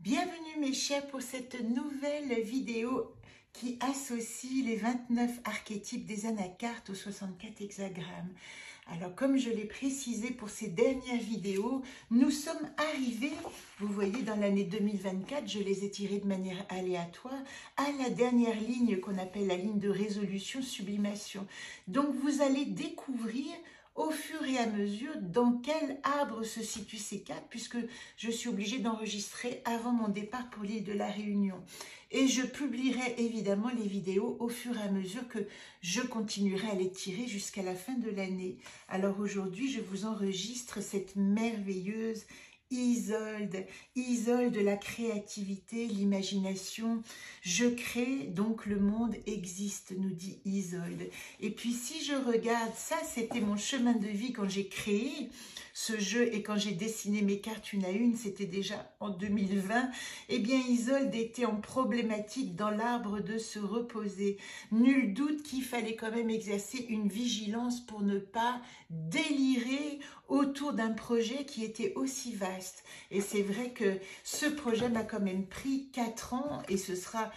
Bienvenue mes chers pour cette nouvelle vidéo qui associe les 29 archétypes des anacartes aux 64 hexagrammes. Alors comme je l'ai précisé pour ces dernières vidéos, nous sommes arrivés, vous voyez dans l'année 2024, je les ai tirés de manière aléatoire, à la dernière ligne qu'on appelle la ligne de résolution sublimation. Donc vous allez découvrir au fur et à mesure dans quel arbre se situent ces cartes, puisque je suis obligée d'enregistrer avant mon départ pour l'île de la Réunion. Et je publierai évidemment les vidéos au fur et à mesure que je continuerai à les tirer jusqu'à la fin de l'année. Alors aujourd'hui, je vous enregistre cette merveilleuse Isolde, Isolde de la créativité, l'imagination. Je crée, donc le monde existe, nous dit Isolde. Et puis si je regarde, ça c'était mon chemin de vie quand j'ai créé ce jeu et quand j'ai dessiné mes cartes une à une, c'était déjà en 2020. Eh bien Isolde était en problématique dans l'arbre de se reposer. Nul doute qu'il fallait quand même exercer une vigilance pour ne pas délirer autour d'un projet qui était aussi vaste. Et c'est vrai que ce projet m'a quand même pris 4 ans et ce sera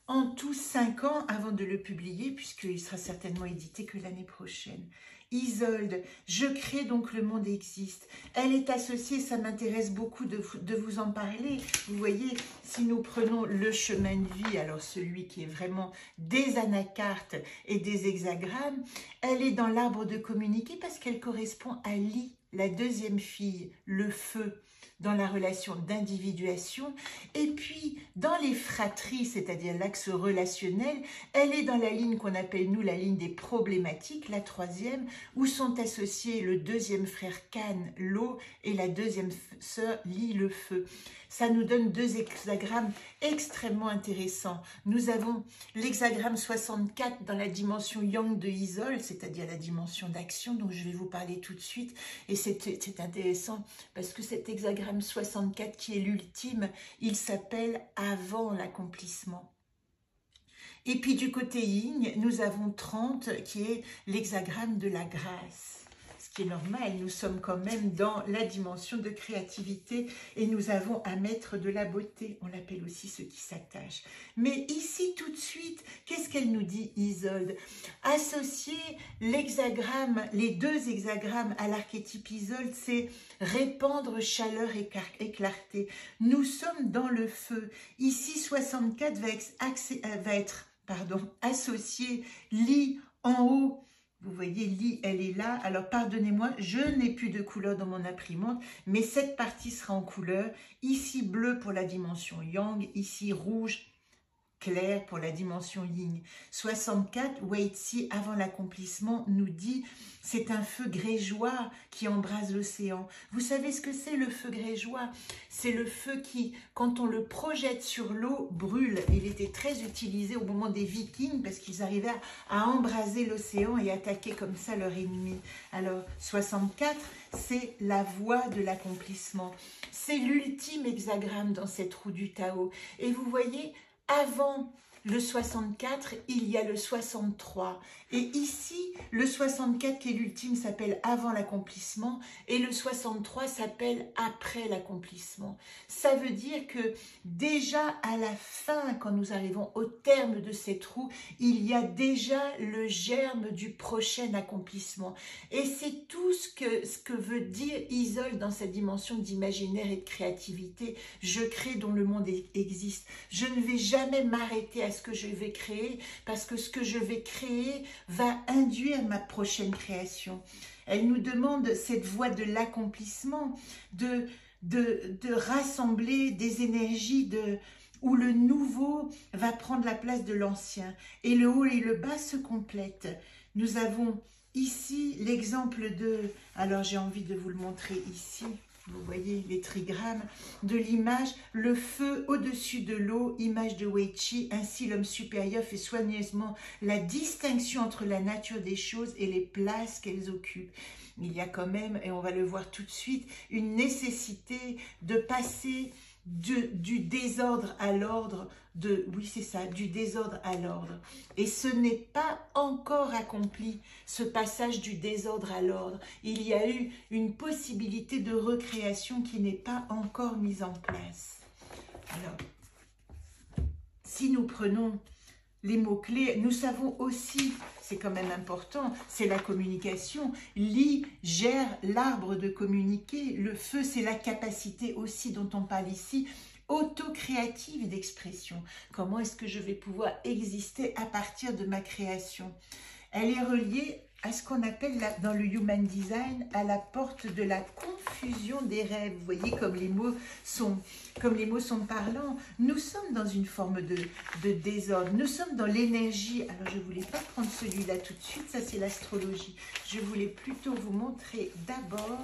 en tout 5 ans avant de le publier puisqu'il sera certainement édité que l'année prochaine. Isolde, je crée donc le monde existe. Elle est associée, ça m'intéresse beaucoup de vous en parler. Vous voyez, si nous prenons le chemin de vie, alors celui qui est vraiment des anacartes et des hexagrammes, elle est dans l'arbre de communiquer parce qu'elle correspond à Li, la deuxième fille, le feu, dans la relation d'individuation. Et puis, dans les fratries, c'est-à-dire l'axe relationnel, elle est dans la ligne qu'on appelle, nous, la ligne des problématiques, la troisième, où sont associés le deuxième frère Can, l'eau, et la deuxième sœur Li, le feu. Ça nous donne 2 hexagrammes extrêmement intéressants. Nous avons l'hexagramme 64 dans la dimension yang de Isolde, c'est-à-dire la dimension d'action, dont je vais vous parler tout de suite. Et c'est intéressant parce que cet hexagramme 64 qui est l'ultime, il s'appelle avant l'accomplissement. Et puis du côté yin, nous avons 30 qui est l'hexagramme de la grâce. Ce qui est normal, nous sommes quand même dans la dimension de créativité et nous avons à mettre de la beauté. On l'appelle aussi ceux qui s'attachent. Mais ici, tout de suite, qu'est-ce qu'elle nous dit, Isolde? Associer l'hexagramme, les 2 hexagrammes à l'archétype Isolde, c'est répandre chaleur et clarté. Nous sommes dans le feu. Ici, 64 va être associé Li en haut. Vous voyez, Li, elle est là. Alors, pardonnez-moi, je n'ai plus de couleur dans mon imprimante, mais cette partie sera en couleur. Ici, bleu pour la dimension yang, ici, rouge clair pour la dimension yin. 64, Weitzi, avant l'accomplissement, nous dit c'est un feu grégeois qui embrase l'océan. Vous savez ce que c'est le feu grégeois? C'est le feu qui, quand on le projette sur l'eau, brûle. Il était très utilisé au moment des Vikings parce qu'ils arrivaient à embraser l'océan et attaquer comme ça leur ennemi. Alors, 64, c'est la voie de l'accomplissement. C'est l'ultime hexagramme dans cette roue du Tao. Et vous voyez, avant le 64, il y a le 63. Et ici, le 64 qui est l'ultime s'appelle avant l'accomplissement et le 63 s'appelle après l'accomplissement. Ça veut dire que déjà à la fin, quand nous arrivons au terme de cette roue, il y a déjà le germe du prochain accomplissement. Et c'est tout ce que veut dire Isolde dans sa dimension d'imaginaire et de créativité. Je crée dont le monde existe. Je ne vais jamais m'arrêter à ce que je vais créer parce que ce que je vais créer va induire ma prochaine création. Elle nous demande cette voie de l'accomplissement, de rassembler des énergies où le nouveau va prendre la place de l'ancien et le haut et le bas se complètent. Nous avons ici l'exemple alors j'ai envie de vous le montrer ici. Vous voyez les trigrammes de l'image, le feu au-dessus de l'eau, image de Weichi, ainsi l'homme supérieur fait soigneusement la distinction entre la nature des choses et les places qu'elles occupent. Il y a quand même, et on va le voir tout de suite, une nécessité de passer du désordre à l'ordre, oui c'est ça, du désordre à l'ordre. Et ce n'est pas encore accompli, ce passage du désordre à l'ordre. Il y a eu une possibilité de recréation qui n'est pas encore mise en place. Alors, si nous prenons les mots-clés, nous savons aussi, c'est quand même important, c'est la communication. Li gère l'arbre de communiquer. Le feu, c'est la capacité aussi dont on parle ici, auto-créative d'expression. Comment est-ce que je vais pouvoir exister à partir de ma création? Elle est reliée à ce qu'on appelle dans le Human Design, à la porte de la confusion des rêves. Vous voyez comme les mots sont parlants. Nous sommes dans une forme de désordre. Nous sommes dans l'énergie. Alors, je ne voulais pas prendre celui-là tout de suite. Ça, c'est l'astrologie. Je voulais plutôt vous montrer d'abord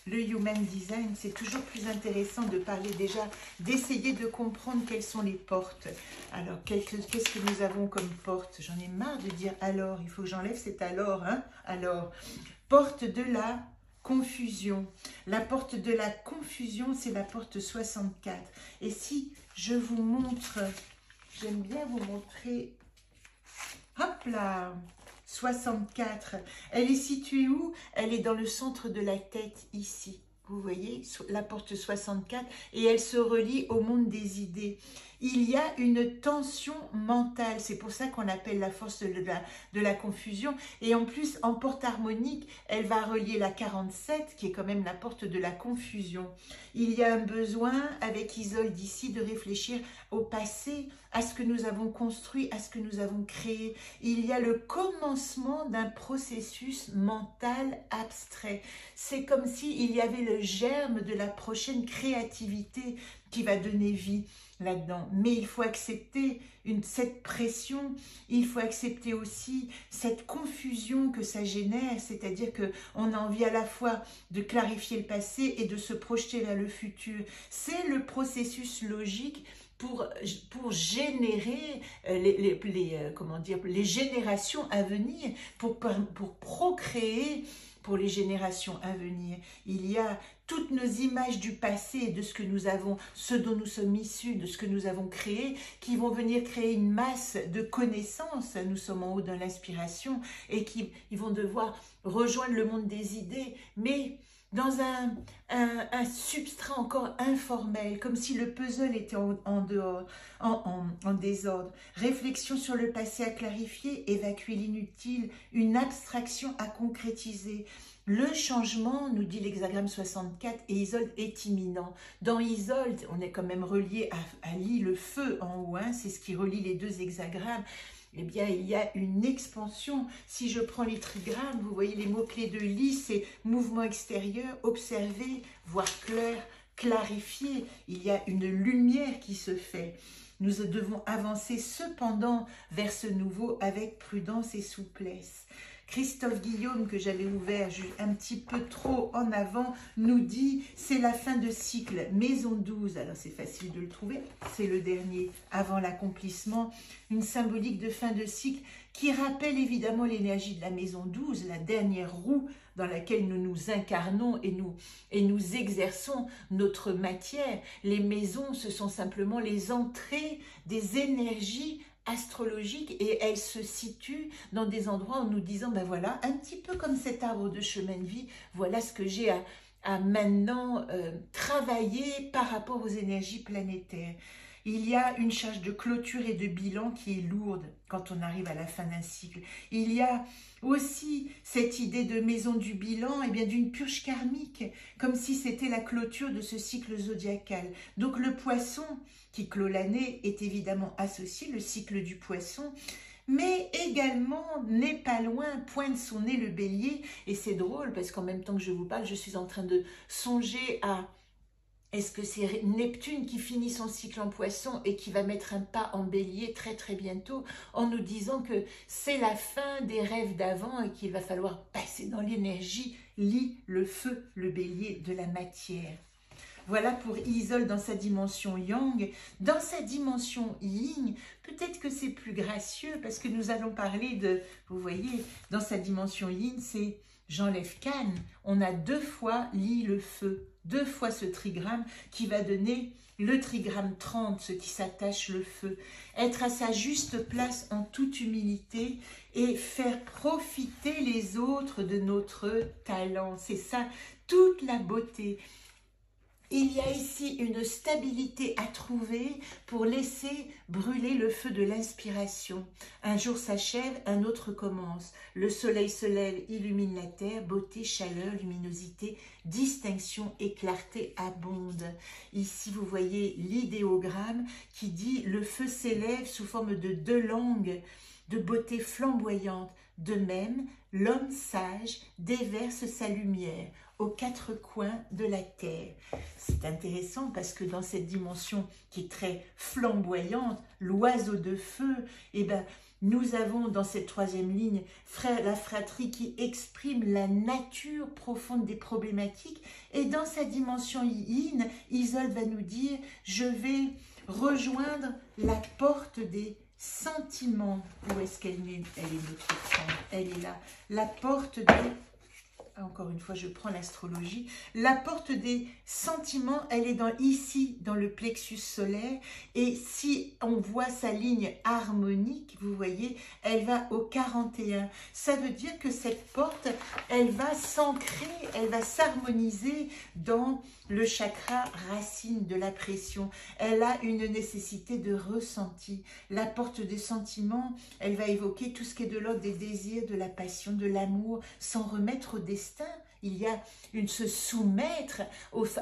le Human Design. C'est toujours plus intéressant de parler déjà, d'essayer de comprendre quelles sont les portes. Alors, qu'est-ce que nous avons comme porte? J'en ai marre de dire alors. Il faut que j'enlève cet alors. Hein? Alors, porte de la confusion. La porte de la confusion, c'est la porte 64. Et si je vous montre, j'aime bien vous montrer, hop là, 64. Elle est située où? Elle est dans le centre de la tête, ici. Vous voyez, la porte 64, et elle se relie au monde des idées. Il y a une tension mentale, c'est pour ça qu'on appelle la force de la confusion. Et en plus, en porte harmonique, elle va relier la 47, qui est quand même la porte de la confusion. Il y a un besoin, avec Isolde ici, de réfléchir au passé, à ce que nous avons construit, à ce que nous avons créé. Il y a le commencement d'un processus mental abstrait. C'est comme s'il y avait le germe de la prochaine créativité qui va donner vie là-dedans. Mais il faut accepter cette pression, il faut accepter aussi cette confusion que ça génère, c'est-à-dire qu'on a envie à la fois de clarifier le passé et de se projeter vers le futur. C'est le processus logique pour générer les générations à venir, pour procréer pour les générations à venir. Il y a toutes nos images du passé, de ce que nous avons, ce dont nous sommes issus, de ce que nous avons créé, qui vont venir créer une masse de connaissances. Nous sommes en haut de l'inspiration et ils vont devoir rejoindre le monde des idées, mais dans un substrat encore informel, comme si le puzzle était en désordre. Réflexion sur le passé à clarifier, évacuer l'inutile, une abstraction à concrétiser. Le changement, nous dit l'hexagramme 64, et Isolde est imminent. Dans Isolde, on est quand même relié à Li, le feu en haut, hein, c'est ce qui relie les deux hexagrammes. Eh bien, il y a une expansion. Si je prends les trigrammes, vous voyez les mots-clés de Li, c'est mouvement extérieur, observer, voir clair, clarifier. Il y a une lumière qui se fait. Nous devons avancer cependant vers ce nouveau avec prudence et souplesse. Christophe Guillaume, que j'avais ouvert un petit peu trop en avant, nous dit « c'est la fin de cycle, maison 12 ». Alors c'est facile de le trouver, c'est le dernier avant l'accomplissement. Une symbolique de fin de cycle qui rappelle évidemment l'énergie de la maison 12, la dernière roue dans laquelle nous nous incarnons et nous exerçons notre matière. Les maisons, ce sont simplement les entrées des énergies astrologique et elle se situe dans des endroits en nous disant, ben voilà, un petit peu comme cet arbre de chemin de vie, voilà ce que j'ai à maintenant travailler par rapport aux énergies planétaires. Il y a une charge de clôture et de bilan qui est lourde quand on arrive à la fin d'un cycle. Il y a aussi cette idée de maison du bilan, et bien d'une purge karmique, comme si c'était la clôture de ce cycle zodiacal. Donc le poisson qui clôt l'année est évidemment associé, le cycle du poisson, mais également n'est pas loin, pointe son nez le bélier. Et c'est drôle parce qu'en même temps que je vous parle, je suis en train de songer à... Est-ce que c'est Neptune qui finit son cycle en poisson et qui va mettre un pas en bélier très très bientôt en nous disant que c'est la fin des rêves d'avant et qu'il va falloir passer dans l'énergie, Li, le feu, le bélier de la matière. Voilà pour Isolde dans sa dimension Yang. Dans sa dimension Yin, peut-être que c'est plus gracieux parce que nous allons parler de, vous voyez, dans sa dimension Yin, c'est j'enlève Can. On a deux fois Li, le feu, deux fois ce trigramme qui va donner le trigramme 30, ce qui s'attache le feu. Être à sa juste place en toute humilité et faire profiter les autres de notre talent. C'est ça, toute la beauté. Il y a ici une stabilité à trouver pour laisser brûler le feu de l'inspiration. Un jour s'achève, un autre commence. Le soleil se lève, illumine la terre, beauté, chaleur, luminosité, distinction et clarté abondent. Ici, vous voyez l'idéogramme qui dit « Le feu s'élève sous forme de 2 langues de beauté flamboyante. De même, l'homme sage déverse sa lumière aux 4 coins de la terre. » C'est intéressant parce que dans cette dimension qui est très flamboyante, l'oiseau de feu, eh ben, nous avons dans cette 3e ligne la fratrie qui exprime la nature profonde des problématiques. Et dans sa dimension yin, Isolde va nous dire « Je vais rejoindre la porte des sentiments. » Où est-ce qu'elle est? Elle est notre femme. Elle est là. La porte des... Encore une fois, je prends l'astrologie. La porte des sentiments, elle est ici, dans le plexus solaire. Et si on voit sa ligne harmonique, vous voyez, elle va au 41. Ça veut dire que cette porte, elle va s'ancrer, elle va s'harmoniser dans le chakra racine de la pression. Elle a une nécessité de ressenti. La porte des sentiments, elle va évoquer tout ce qui est de l'ordre des désirs, de la passion, de l'amour, sans remettre au destin. Il y a se soumettre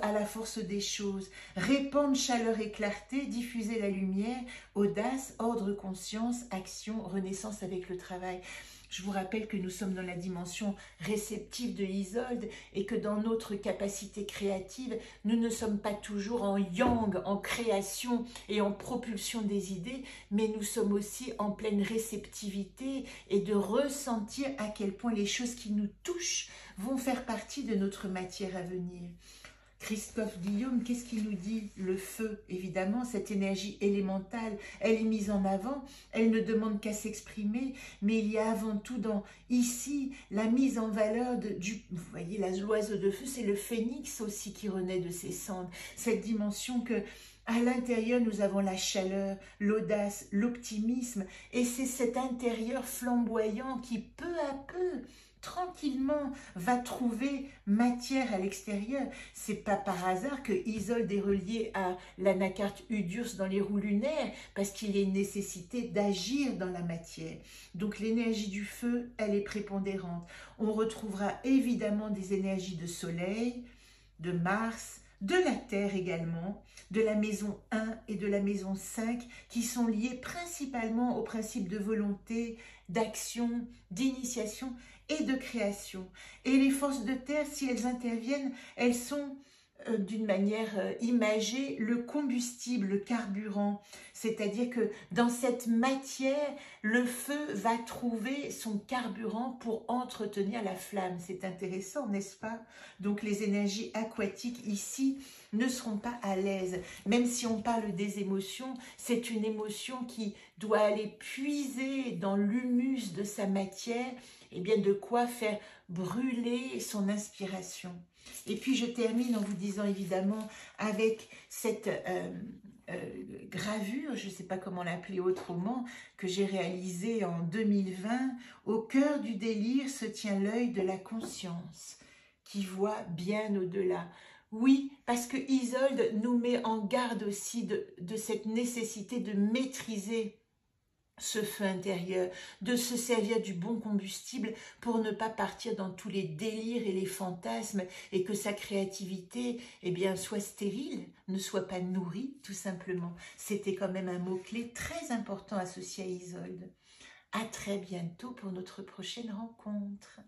à la force des choses, répandre chaleur et clarté, diffuser la lumière, audace, ordre, conscience, action, renaissance avec le travail. Je vous rappelle que nous sommes dans la dimension réceptive de Isolde et que dans notre capacité créative, nous ne sommes pas toujours en yang, en création et en propulsion des idées, mais nous sommes aussi en pleine réceptivité et de ressentir à quel point les choses qui nous touchent vont faire partie de notre matière à venir. Christophe Guillaume, qu'est-ce qu'il nous dit? Le feu, évidemment, cette énergie élémentale, elle est mise en avant, elle ne demande qu'à s'exprimer, mais il y a avant tout ici la mise en valeur vous voyez, l'oiseau de feu, c'est le phénix aussi qui renaît de ses cendres, cette dimension que à l'intérieur, nous avons la chaleur, l'audace, l'optimisme, et c'est cet intérieur flamboyant qui, peu à peu, tranquillement, va trouver matière à l'extérieur. C'est pas par hasard que Isolde est reliée à l'anacarte Udius dans les roues lunaires, parce qu'il y a une nécessité d'agir dans la matière. Donc l'énergie du feu, elle est prépondérante. On retrouvera évidemment des énergies de soleil, de Mars, de la Terre également, de la maison 1 et de la maison 5, qui sont liées principalement au principe de volonté, d'action, d'initiation et de création. Et les forces de terre, si elles interviennent, elles sont d'une manière imagée le combustible, le carburant. C'est-à-dire que dans cette matière, le feu va trouver son carburant pour entretenir la flamme. C'est intéressant, n'est-ce pas? Donc les énergies aquatiques ici ne seront pas à l'aise. Même si on parle des émotions, c'est une émotion qui doit aller puiser dans l'humus de sa matière, et bien de quoi faire brûler son inspiration. Et puis je termine en vous disant évidemment avec cette gravure, je ne sais pas comment l'appeler autrement, que j'ai réalisée en 2020. Au cœur du délire se tient l'œil de la conscience qui voit bien au-delà. Oui, parce que Isolde nous met en garde aussi de cette nécessité de maîtriser ce feu intérieur, de se servir du bon combustible pour ne pas partir dans tous les délires et les fantasmes et que sa créativité soit stérile, ne soit pas nourrie tout simplement. C'était quand même un mot-clé très important associé à Isolde. À très bientôt pour notre prochaine rencontre.